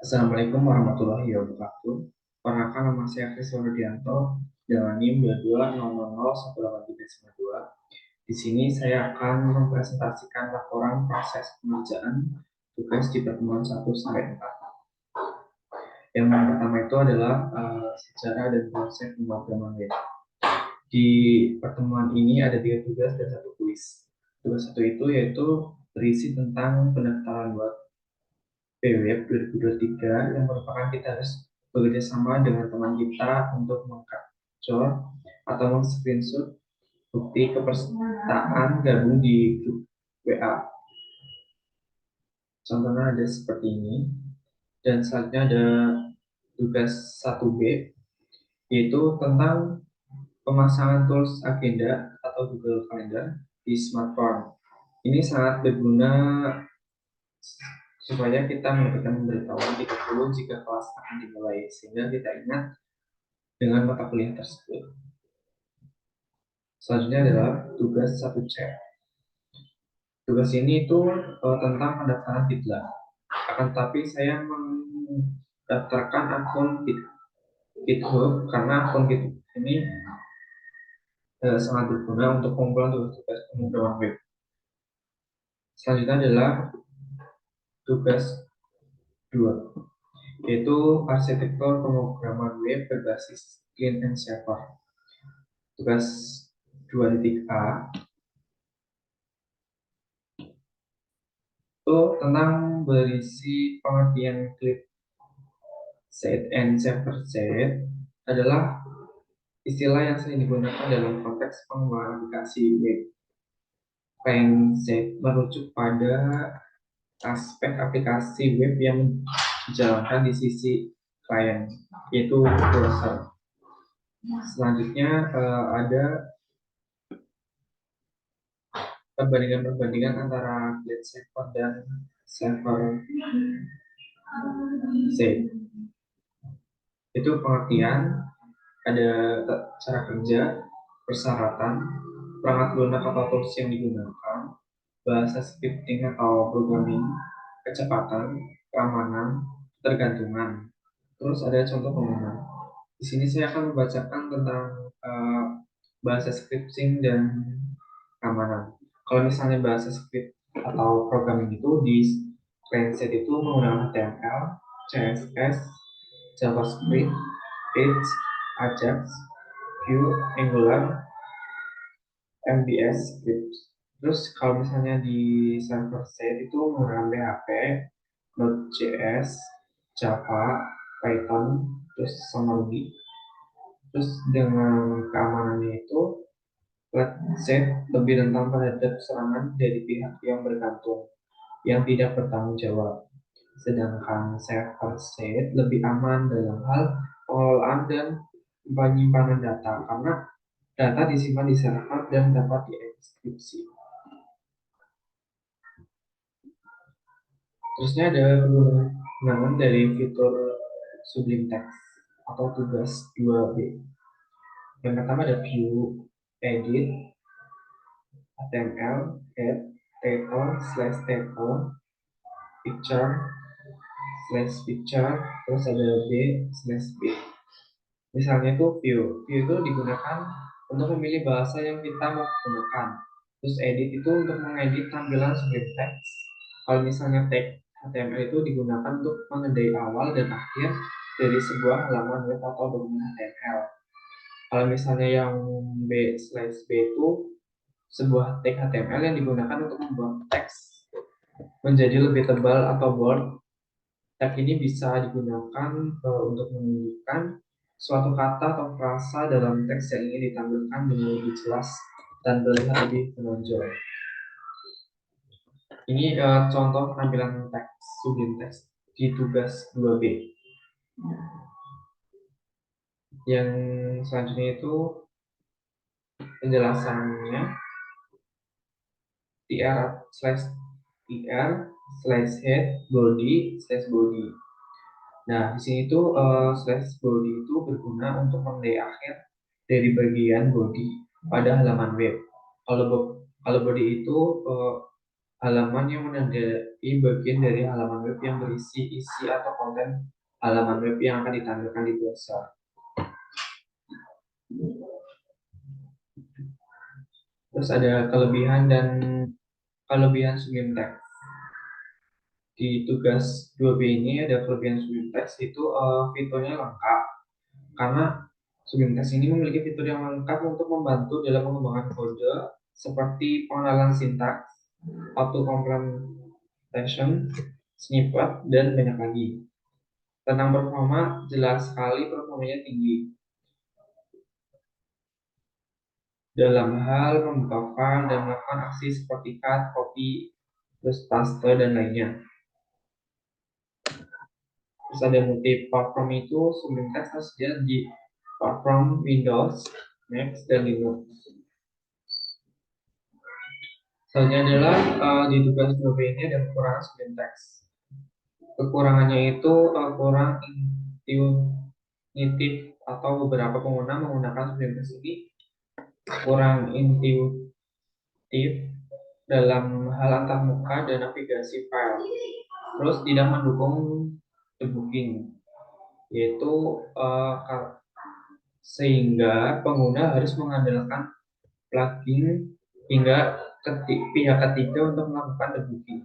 Assalamualaikum warahmatullahi wabarakatuh. Perkenalkan, nama saya Kris Widianto dengan NIM 2200018392. Di sini saya akan mempresentasikan laporan proses pengerjaan tugas di pertemuan 1 sampai 4. Yang pertama itu adalah sejarah dan konsep pemrograman web. Di pertemuan ini ada 3 tugas dan 1 kuis. Tugas 1 itu yaitu berisi tentang pendaftaran web PWeb 2023 yang merupakan kita harus bekerja sama dengan teman kita untuk mengcapture atau meng-screenshot bukti kepesertaan gabung di grup WA. Contohnya ada seperti ini. Dan selanjutnya ada tugas 1B, yaitu tentang pemasangan tools agenda atau Google Calendar di smartphone. Ini sangat berguna supaya kita mendapatkan pemberitahuan 30 jika kelas akan dimulai, sehingga kita ingat dengan mata kuliah tersebut. Selanjutnya adalah tugas 1C. Tugas ini itu tentang pendaftaran GitLab. Akan tetapi saya mendaftarkan akun GitHub karena akun GitHub ini sangat berguna untuk pengumpulan tugas-tugas pemrograman web. Selanjutnya adalah tugas 2, yaitu arsitektur pemrograman web berbasis client and server. Tugas 2.A itu tentang berisi pengertian client side and server side adalah istilah yang sering digunakan dalam konteks pengembangan aplikasi web. Client side merujuk pada aspek aplikasi web yang dijalankan di sisi klien, yaitu browser. Selanjutnya ada perbandingan antara client server dan server side. Itu pengertian, ada cara kerja, persyaratan, perangkat lunak atau tools yang digunakan, bahasa scripting atau programming, kecepatan, keamanan, ketergantungan. Terus ada contoh penggunaan. Di sini saya akan membacakan tentang bahasa scripting dan keamanan. Kalau misalnya bahasa script atau programming itu di client side itu menggunakan HTML, CSS, JavaScript, Edge, Ajax, Vue, Angular, MVS Script. Terus kalau misalnya di server side itu menggunakan PHP, Node.js, Java, Python, terus sama lebih. Terus dengan keamanannya itu, let's set lebih rentan terhadap serangan dari pihak yang bergantung, yang tidak bertanggung jawab. Sedangkan server side lebih aman dalam hal pengelolaan dan penyimpanan data, karena data disimpan di server dan dapat dienkripsi. Terusnya ada penggunaan dari fitur Sublime Text atau tugas 2B. Yang pertama ada view, edit, HTML, add, title, slash title, picture, slash picture, terus ada B, slash B. Misalnya itu view itu digunakan untuk memilih bahasa yang kita mau gunakan. Terus edit itu untuk mengedit tampilan Sublime Text. Kalau misalnya tag HTML itu digunakan untuk menandai awal dan akhir dari sebuah halaman web atau dokumen HTML. Kalau misalnya yang B/B itu sebuah tag HTML yang digunakan untuk membuat teks menjadi lebih tebal atau bold. Tag ini bisa digunakan untuk menunjukkan suatu kata atau frasa dalam teks yang ingin ditampilkan dengan lebih jelas dan terlihat lebih menonjol. Ini contoh penampilan teks Sublime Text di tugas 2B. Yang selanjutnya itu penjelasannya tr/head body/body. Nah, di sini tuh slash body itu berguna untuk menandai akhir dari bagian body pada halaman web. Kalau body itu halaman yang menandai bagian dari halaman web yang berisi isi atau konten halaman web yang akan ditampilkan di browser. Terus ada kelebihan dan kelebihan Sublime Text. Di tugas 2B ini ada kelebihan Sublime Text itu fiturnya lengkap karena Sublime Text ini memiliki fitur yang lengkap untuk membantu dalam pengembangan kode seperti pengenalan sintaks, auto completion, snippet, dan banyak lagi. Tentang performa, jelas sekali performanya tinggi dalam hal membuka file dan melakukan aksi seperti cut, copy, terus paste, dan lainnya. Terus ada multi platform itu Sublime Text tersedia di platform Windows, Mac, dan Linux. Selanjutnya adalah di tugas 2B ini ada kekurangan Sublime Text. Kekurangannya itu kurang intuitif atau beberapa pengguna menggunakan Sublime Text ini kurang intuitif dalam hal antarmuka dan navigasi file. Terus tidak mendukung debugging, yaitu sehingga pengguna harus mengandalkan plugin hingga pihak ketiga untuk melakukan debugging.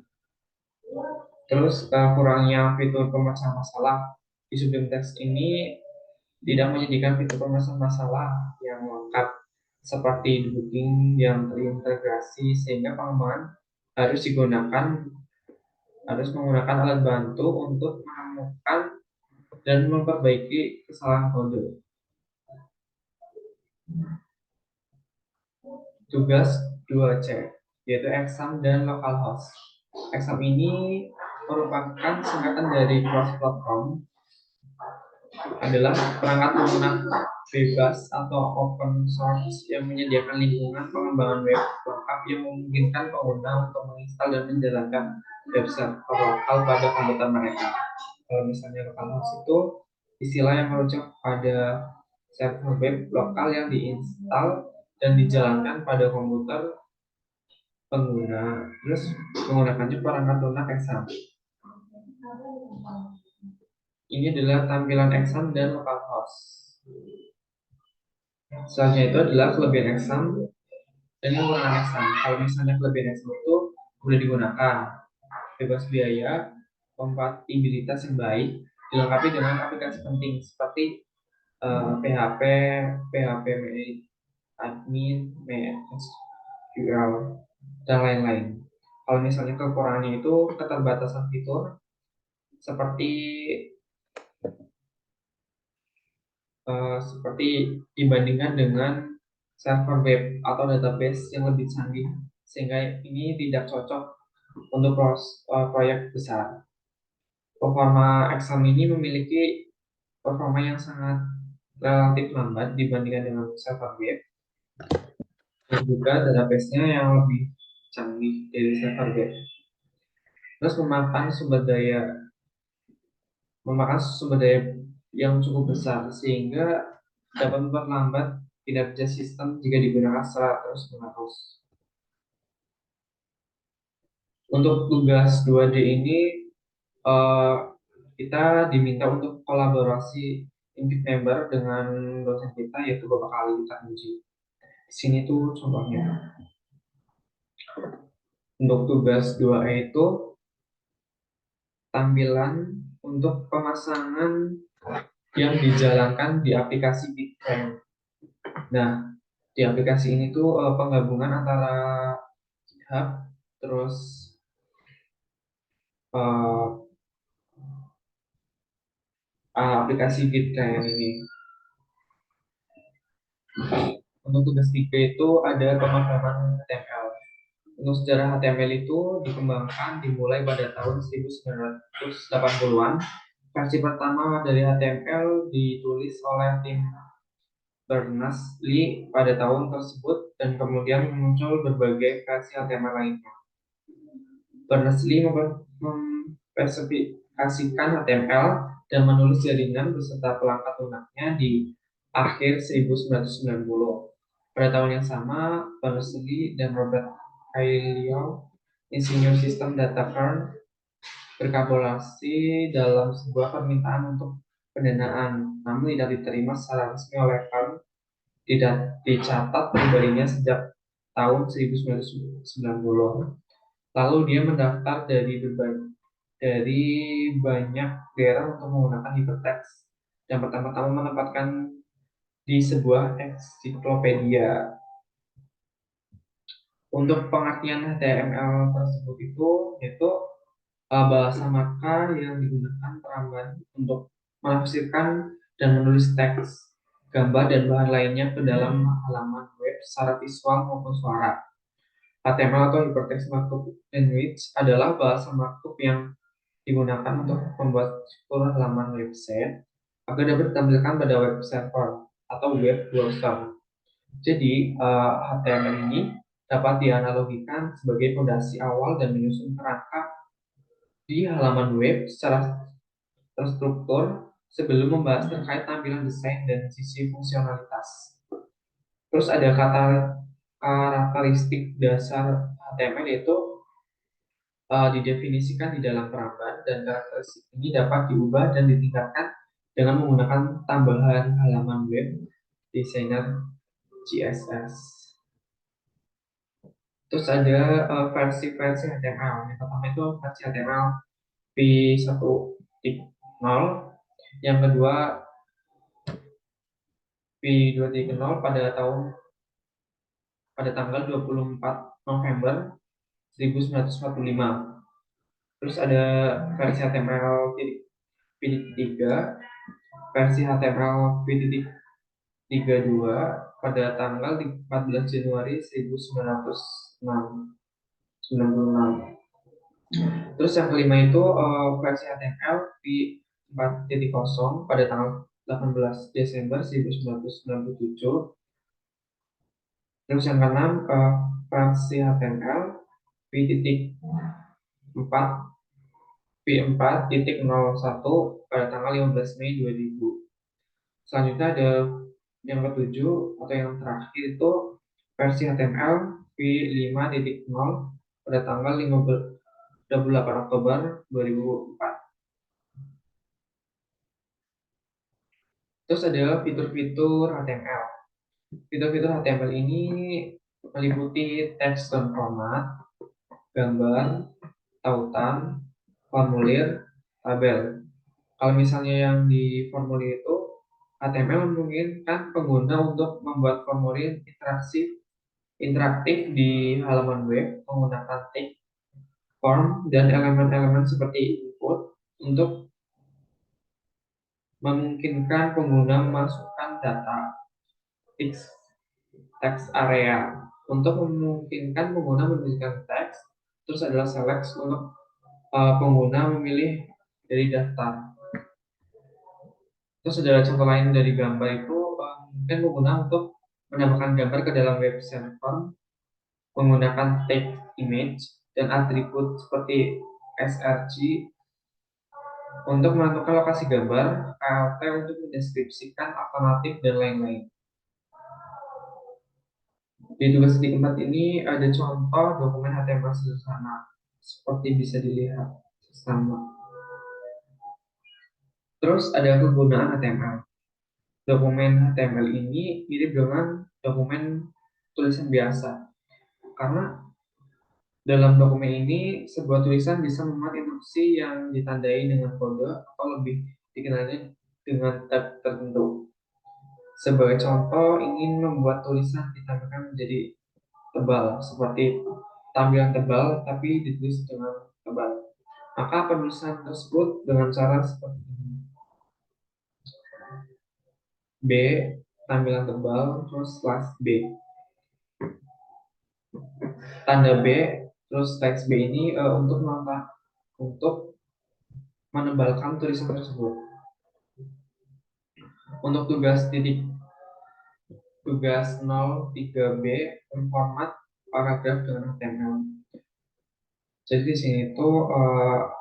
Terus kurangnya fitur pemecah masalah di Sublime Text ini tidak menjadikan fitur pemecah masalah yang lengkap seperti debugging yang terintegrasi sehingga pengembangan harus menggunakan alat bantu untuk menemukan dan memperbaiki kesalahan kode. Tugas 2C yaitu exam dan localhost. Exam ini merupakan singkatan dari cross platform, adalah perangkat lunak bebas atau open source yang menyediakan lingkungan pengembangan web lengkap yang memungkinkan pengguna untuk menginstal dan menjalankan web server lokal pada komputer mereka. Kalau misalnya localhost itu istilah yang merujuk pada server web lokal yang diinstal dan dijalankan pada komputer pengguna, terus menggunakannya perangkat lunak exam. Ini adalah tampilan exam dan localhost. Selanjutnya itu adalah kelebihan exam dan kekurangan exam. Kalau misalnya kelebihan exam itu mudah digunakan, bebas biaya, kompatibilitas yang baik, dilengkapi dengan aplikasi penting seperti PHP, PHP admin, MySQL, dan lain-lain. Kalau misalnya kekurangannya itu keterbatasan fitur seperti dibandingkan dengan server web atau database yang lebih canggih, sehingga ini tidak cocok untuk proyek besar. Performa exam ini memiliki performa yang sangat relatif lambat dibandingkan dengan server web, dan juga database-nya yang lebih canggih dari server web. Terus memakan sumber daya yang cukup besar sehingga dapat memperlambat kinerja sistem jika digunakan secara terus-menerus. Untuk tugas 2D ini eh, kita diminta untuk kolaborasi invite member dengan dosen kita yaitu Bapak Ali Tarmuji. Di sini tuh contohnya. Untuk tugas 2E itu tampilan untuk pemasangan yang dijalankan di aplikasi Bitcoin. Nah, di aplikasi ini tuh penggabungan antara GitHub terus uh, aplikasi Bitcoin ini. Untuk tugas 3 itu ada pemahaman HTML. Untuk sejarah HTML itu dikembangkan dimulai pada tahun 1980-an. Versi pertama dari HTML ditulis oleh tim Berners-Lee pada tahun tersebut dan kemudian muncul berbagai versi HTML lainnya. Berners-Lee memspesifikasikan HTML dan menulis jaringan beserta pelengkap lunaknya di akhir 1990. Pada tahun yang sama, Berners-Lee dan Robert Cailliau insinyur sistem data kern berkabulasi dalam sebuah permintaan untuk pendanaan, namun tidak diterima secara resmi oleh kern. Tidak dicatat pribadinya sejak tahun 1990. Lalu dia mendaftar dari banyak daerah untuk menggunakan hypertext. Yang pertama-tama menempatkan di sebuah ensiklopedia. Untuk pengertian HTML tersebut yaitu bahasa marka yang digunakan peramban untuk menafsirkan dan menulis teks, gambar, dan bahan lainnya ke dalam halaman web secara visual maupun suara. HTML atau Hypertext Markup Language adalah bahasa markup yang digunakan untuk membuat struktur halaman website agar dapat ditampilkan pada web server atau web browser. Jadi, HTML ini dapat dianalogikan sebagai fondasi awal dan menyusun kerangka di halaman web secara terstruktur sebelum membahas terkait tampilan desain dan sisi fungsionalitas. Terus ada karakteristik dasar HTML yaitu didefinisikan di dalam peramban, dan karakteristik ini dapat diubah dan ditingkatkan dengan menggunakan tambahan halaman web designer CSS. Terus ada versi-versi HTML. Yang pertama itu versi HTML v1.0, yang kedua v2.0 pada tanggal 24 November 1945. Terus ada versi HTML v3, versi HTML v32 pada tanggal 14 Januari 1996. Terus yang kelima itu versi HTML v4.0 pada tanggal 18 Desember 1997. Terus yang keenam versi HTML v4 v4.01 pada tanggal 15 Mei 2000. Selanjutnya ada yang ketujuh atau yang terakhir itu versi HTML v5.0 pada tanggal 28 Oktober 2004. Terus ada fitur-fitur HTML. Fitur-fitur HTML ini meliputi teks dan format, gambar, tautan, formulir, tabel. Kalau misalnya yang di formulir itu, HTML memungkinkan pengguna untuk membuat formulir interaktif di halaman web menggunakan tag, form, dan elemen-elemen seperti input untuk memungkinkan pengguna memasukkan data teks area. Untuk memungkinkan pengguna menuliskan teks, terus adalah select untuk pengguna memilih dari daftar. Terus ada contoh lain dari gambar itu mungkin pengguna untuk menambahkan gambar ke dalam web server menggunakan tag image dan atribut seperti srg untuk menentukan lokasi gambar, KLT untuk mendeskripsikan alternatif, dan lain-lain. Di tugas di keempat ini ada contoh dokumen HTML sederhana seperti bisa dilihat bersama. Terus ada kegunaan HTML. Dokumen HTML ini mirip dengan dokumen tulisan biasa, karena dalam dokumen ini sebuah tulisan bisa memuat instruksi yang ditandai dengan kode atau lebih dikenalnya dengan tag tertentu. Sebagai contoh, ingin membuat tulisan ditampilkan menjadi tebal, seperti tampilan tebal tapi ditulis dengan tebal. Maka penulisan tersebut dengan cara seperti ini. B, tampilan tebal, terus slash B. Tanda B, terus teks B ini untuk menebalkan tulisan tersebut. Untuk tugas 03B format paragraf dengan HTML. Jadi di sini itu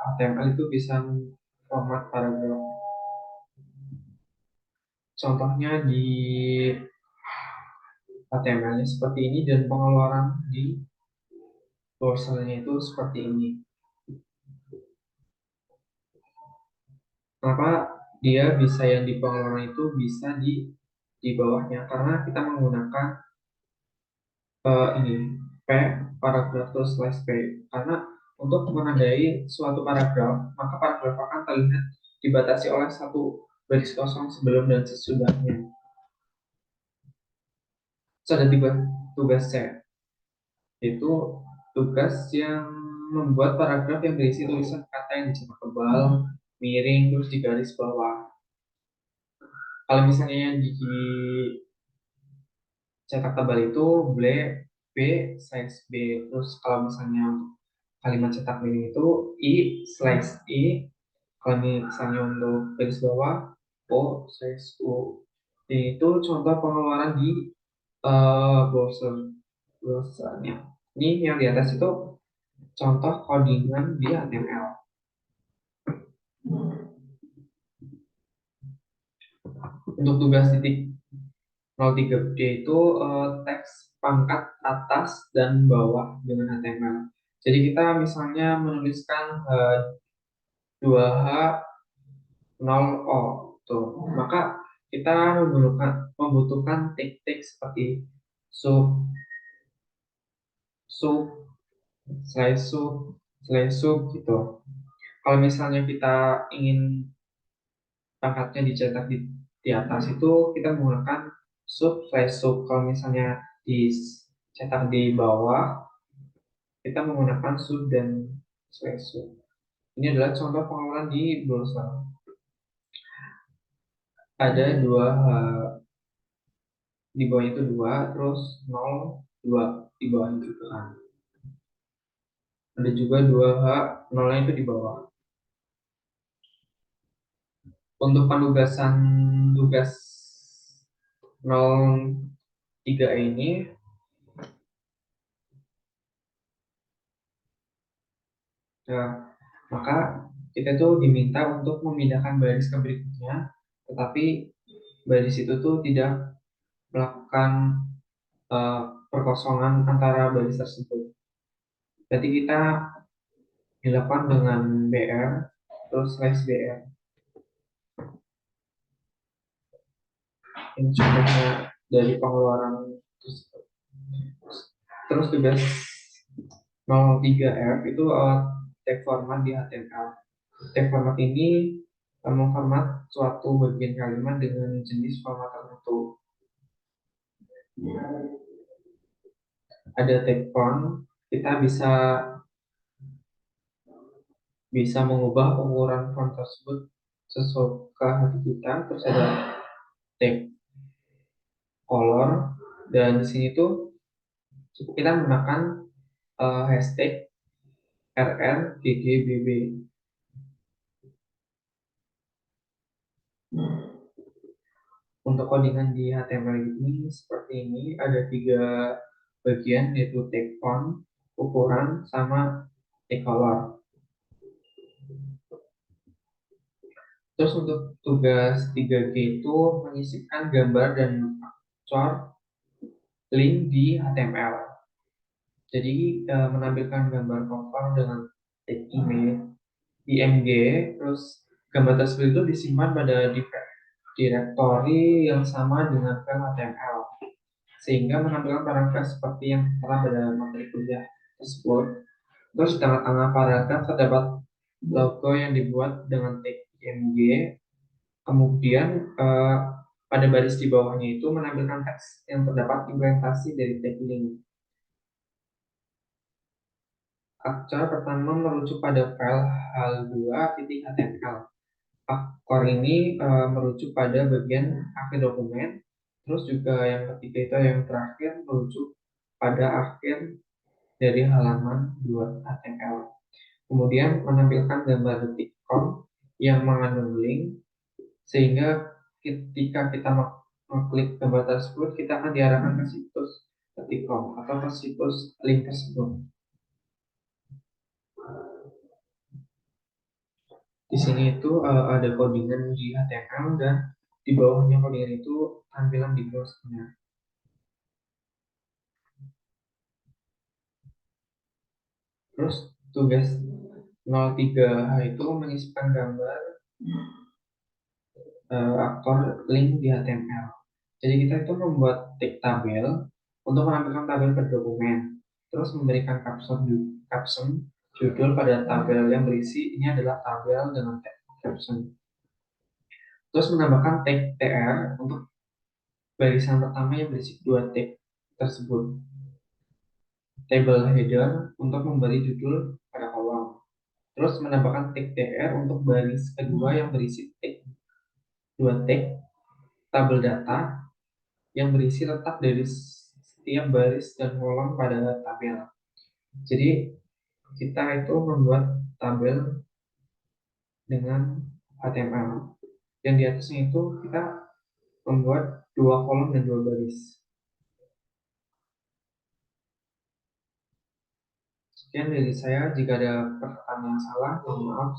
HTML itu bisa format paragraf. Contohnya di HTML-nya seperti ini dan pengeluaran di browsernya itu seperti ini. Kenapa dia bisa yang di pengeluaran itu bisa di bawahnya? Karena kita menggunakan ini P paragraf terus slash P. Karena untuk menandai suatu paragraf, maka paragraf akan terlihat dibatasi oleh satu baris kosong sebelum dan sesudahnya. Terus ada tiga tugas C, itu tugas yang membuat paragraf yang berisi tulisan kata yang dicetak tebal, miring, terus di garis bawah. Kalau misalnya yang cetak tebal itu B, B size B. Terus kalau misalnya untuk kalimat cetak miring itu I slice I. Kalau misalnya untuk garis bawah O size O. Ini itu contoh pengeluaran di browsernya. Ini yang di atas itu contoh codingan di HTML. Untuk tugas titik 03D itu teks pangkat atas dan bawah dengan HTML. Jadi kita misalnya menuliskan 2H 0O tuh, maka kita membutuhkan tik-tik seperti sub, sub, sub, sub gitu. Kalau misalnya kita ingin pangkatnya dicetak di atas itu kita menggunakan sub sub. Kalau misalnya dicetak di bawah kita menggunakan sub dan sub. Ini adalah contoh pengeluaran di browser. Ada dua di bawah itu dua, terus nol dua di bawah itu kan. Ada juga dua h, nolnya itu di bawah. Untuk penugasan tugas 03 ini, ya, maka kita tuh diminta untuk memindahkan baris ke berikutnya, tetapi baris itu tuh tidak melakukan perkosongan antara baris tersebut. Jadi kita dilakukan dengan BR terus slash BR. Ini contohnya dari pengeluaran tersebut. Terus tugas 03F itu tag format di HTML. Tag format ini memformat suatu bagian kalimat dengan jenis format tertentu. Ada tag font, kita bisa bisa mengubah ukuran font tersebut sesuai ke hati kita. Terus ada tag color, dan di sini tuh cukup kita menggunakan hashtag RRGGBB. Untuk codingan di HTML ini seperti ini, ada tiga bagian yaitu tag font, ukuran, sama tag color. Terus untuk tugas 3G itu menyisipkan gambar dan aktor link di HTML. Jadi menampilkan gambar profil dengan tag image, img, terus gambar tersebut itu disimpan pada direktori yang sama dengan file HTML, sehingga menampilkan paragraf seperti yang telah pada materi kuliah tersebut. Terus di tengah-tengah paragraf terdapat logo yang dibuat dengan tag img. Kemudian pada baris di bawahnya itu menampilkan teks yang terdapat implementasi dari tag link. Cara pertama merujuk pada file hal2.html. Aktor ini merujuk pada bagian akhir dokumen. Terus juga yang ketiga itu yang terakhir merujuk pada akhir dari halaman 2 HTML. Kemudian menampilkan gambar detik.com yang mengandung link, sehingga ketika kita mengklik gambar tersebut kita akan diarahkan ke situs detik.com atau ke situs link tersebut. Di sini itu ada codingan di HTML, dan di bawahnya codingan itu tampilan di browsernya. Terus tugas 03H itu menyisipkan gambar aktor link di HTML. Jadi kita itu membuat tag tabel untuk menampilkan tabel per dokumen. Terus memberikan caption judul pada tabel yang berisi ini adalah tabel dengan tag caption. Terus menambahkan tag tr untuk barisan pertama yang berisi dua tag tersebut. Table header untuk memberi judul pada kolom. Terus menambahkan tag tr untuk baris kedua yang berisi dua tag tabel data yang berisi letak dari setiap baris dan kolom pada tabel. Jadi kita itu membuat tabel dengan HTML. Dan di atasnya itu kita membuat dua kolom dan dua baris. Sekian dari saya. Jika ada perkataan yang salah, mohon maaf.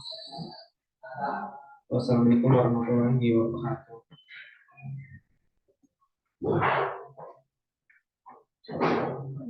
Wassalamualaikum warahmatullahi wabarakatuh.